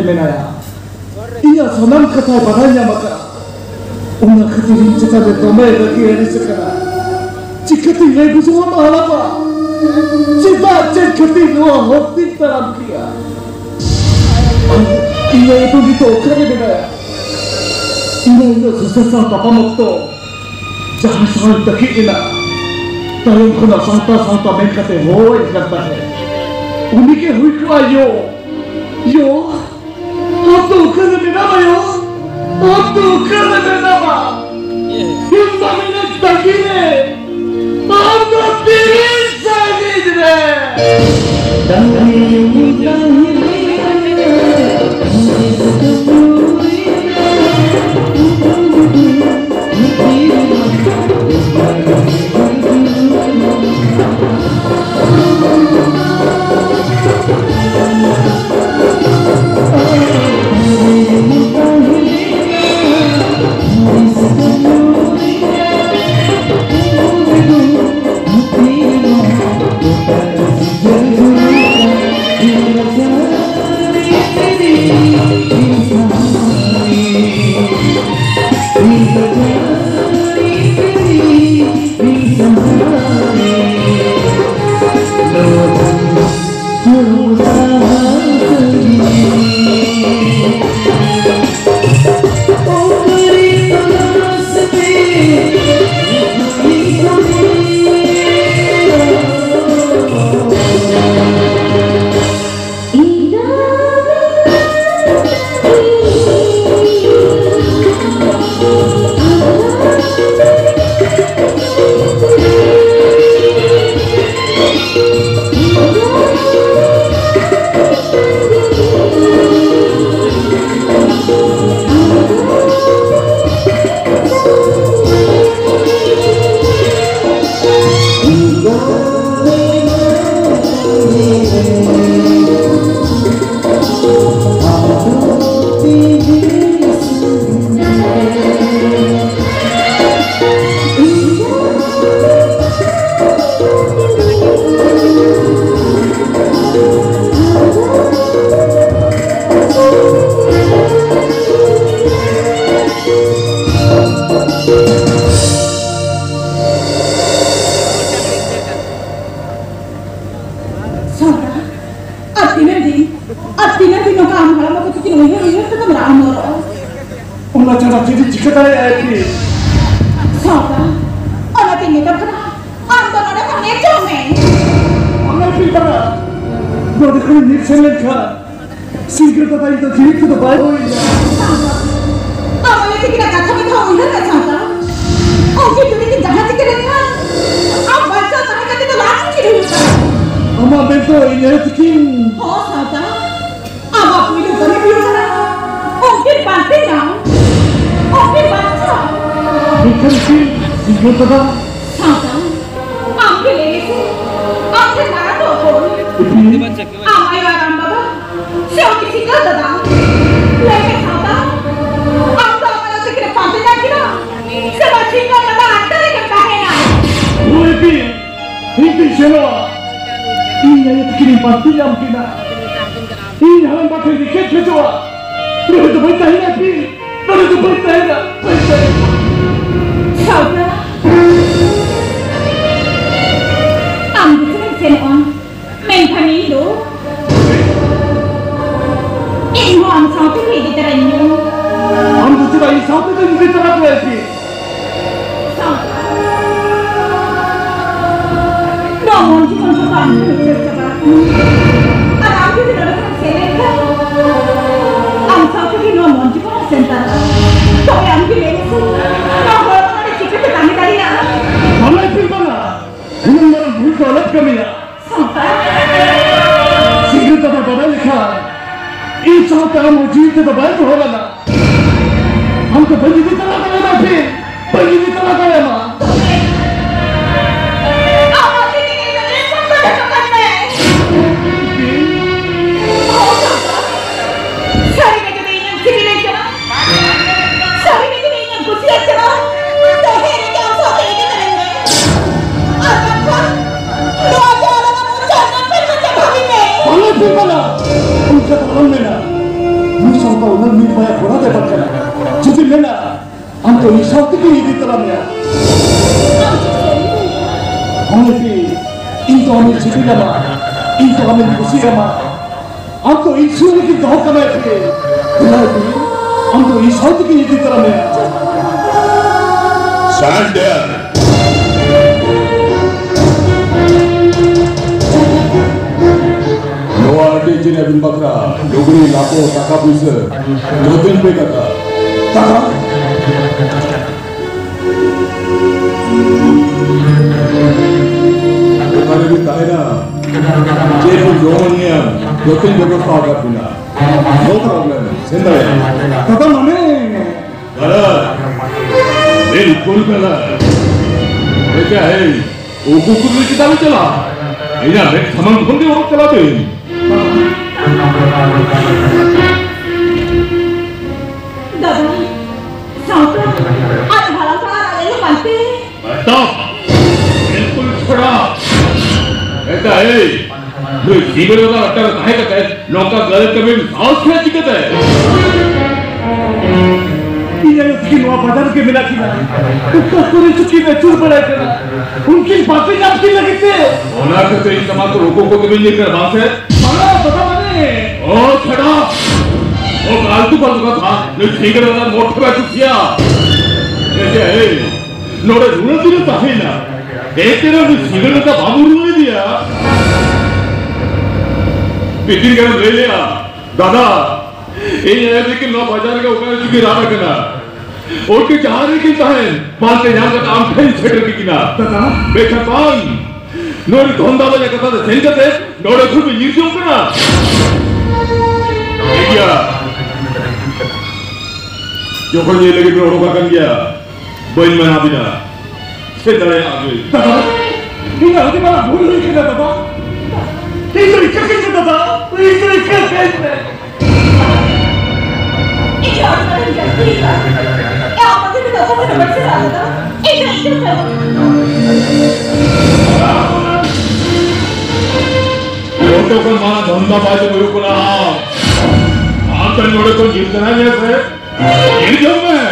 menaya. Iya sonam kata badannya maka una ketirin cita de tomai lagi hari sekarang. Jika tidak ibu semua malah apa? Cita keti doa hati terang kia. Iya itu ditokar menaya. Iya itu susah papa mokto. Jangan sangat daki ina. Tayong kena santa mengkate hoy kata he. Unike hui ku ayo. Yo. Atu kena menama yo. Atu kena menama. Hinda minek takine. Atu pirin sagidre. soltiki di dalamnya. Kami itu kami cipta nama, itu kami dikusir nama. Aku isu lagi tahu kami itu. Berarti aku isu soltiki di dalamnya. Sander. Luar di Cina bin Bakra, Dogri lapo taka puisa, jodohin pe kata. Taka. Bukan lebih kaya, jadi jodohnya jodohin beberapa agak punya. No problem, sendiri. Taka mana? Ada, ini pun kala. Mereka ukur kita bicara. Ini ada saman pun dia orang cakap ini. दादा, sound आज भाला सारा ले लो बनते। Stop! बिल्कुल छोड़ा। ऐसा है, जो जीवन का अट्टर काहे का है, लोग का गलत कभी साउथ क्या दिक्कत है? ये उसकी नवा बाजार के मिला किला, उसका पूरी चुकी में चूर पड़ा किला, उनकी बातें आपकी लगी थे। होना तो इस समाज को रोको को कभी नहीं कर बात है। माना पता मने। ओ छड़ा, ओ कालतू का था, जो जीवन का मोटे में चुकिया। ऐसे है, नोरे रूल दिले ताहे ना, एक तेरा जो जीवन का बाबू रूल दिया, पिटिंग कर ले लिया, दादा, ये लेकिन नौ बाजार का उगाड़ चुकी राह करना, और के जहाँ नहीं किंता है, मानते यहाँ का काम कहीं छेड़ की किना, दादा, बेचैन, नोरे धोंदा वाले कथा से सेंटर है, नोरे खुद में यूज़ करना, क्या, जो कोई ये लगे बिरोड़ों का कर गया, बोल में ना बिना, सेंटर है आगे, दादा, ये आगे वाला भूल नहीं किया दादा, ये तो इक्का किया दादा, ये तो इक्का कैसे? ये आज का दिन कैसे है? ये आप मुझे भी दोस्तों से बच्चे डाल दो। इधर लोटो को माना धंधा बाजू में रुकना, आप तो नोरे को जीतना नहीं है, ये जो मैं,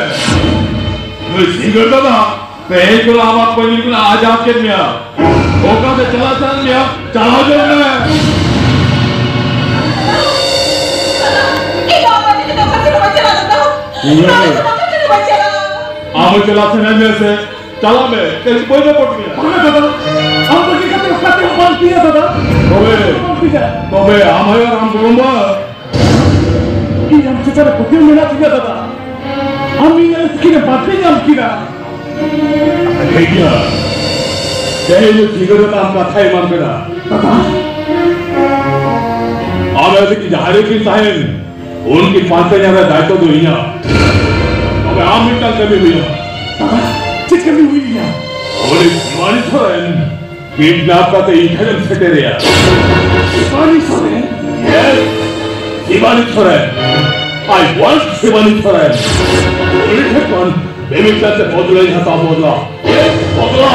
मैं सिंगर दादा, पहले को आप पर निकला आज आपके मिया, ओका से चला चल मिया, चला जो मैं, ये आप मुझे भी दोस्तों से बच्चे डाल दो। आम चला से नहीं से, चला मैं, कैसे कोई नहीं पड़ गया, माना दादा, हम तो क्या करते हैं बात किया दादा, तबे आम है और आम बोलूँगा, ये हम चित्र कुछ मिला किया दादा, हम ये इसकी ने बात नहीं हम किया, क्या, चाहे जो जीवन का काम का था इमान मेरा, दादा, आप ऐसे कि जहारे की साहेब, उनकी पांचवें ज़्यादा दायित्व तो ही ना, अब आम निकल कभी हुई ना, दादा, चित्र भी हुई ना, और इस दीवानी थोड़ें, किडनैप का तो इंटरनेट सेटे रहा, दीवानी थोड़ें, yes, दीवानी थोड़ें, I want दीवानी थोड़ें, उन्हें कौन, बेबी क्लास से बदला ही हता बदला, yes, बदला,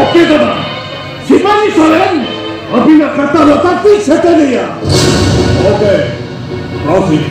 ओके दादा, दीवानी थोड़ें, अभी ना करता होता कुछ सेटे नहीं है, okay, proceed.